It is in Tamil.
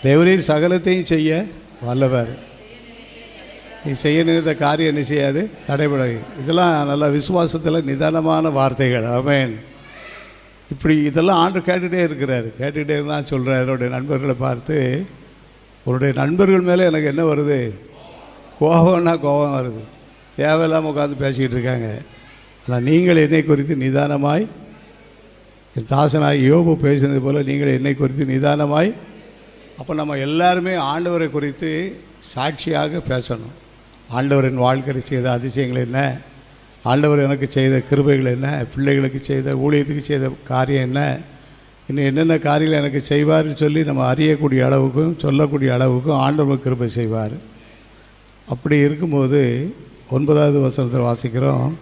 தேவரீர் சகலத்தையும் செய்ய வல்லவர். நீ செய்ய நினைத்த காரியம் என்ன செய்யாது, தடைபடாது. இதெல்லாம் நல்ல விசுவாசத்தில் நிதானமான வார்த்தைகள். ஆமென். இப்படி இதெல்லாம் ஆண்டு கேட்டுகிட்டே இருக்கிறார். கேட்டுக்கிட்டே இருந்தால் சொல்கிறார், என்னுடைய நண்பர்களை பார்த்து, உன்னுடைய நண்பர்கள் மேலே எனக்கு என்ன வருது, கோபம்னா கோபம் வருது. தேவையில்லாமல் உட்காந்து பேசிக்கிட்டு இருக்காங்க. ஆனால் நீங்கள் என்னை குறித்து நிதானமாய், என் தாசனாய் யோபு பேசினது போல் நீங்கள் என்னை குறித்து நிதானமாய். அப்போ நம்ம எல்லாருமே ஆண்டவரை குறித்து சாட்சியாக பேசணும். ஆண்டவரின் வாழ்க்கையில் செய்த அதிசயங்கள் என்ன, ஆண்டவர் எனக்கு செய்த கிருபைகள் என்ன, பிள்ளைகளுக்கு செய்த, ஊழியத்துக்கு செய்த காரியம் என்ன, இன்னும் என்னென்ன காரியங்கள் எனக்கு செய்வார்னு சொல்லி நம்ம அறியக்கூடிய அளவுக்கும் சொல்லக்கூடிய அளவுக்கும் ஆண்டவர் கிருபை செய்வார். அப்படி இருக்கும்போது 9வது வசனத்தில் வாசிக்கிறோம்.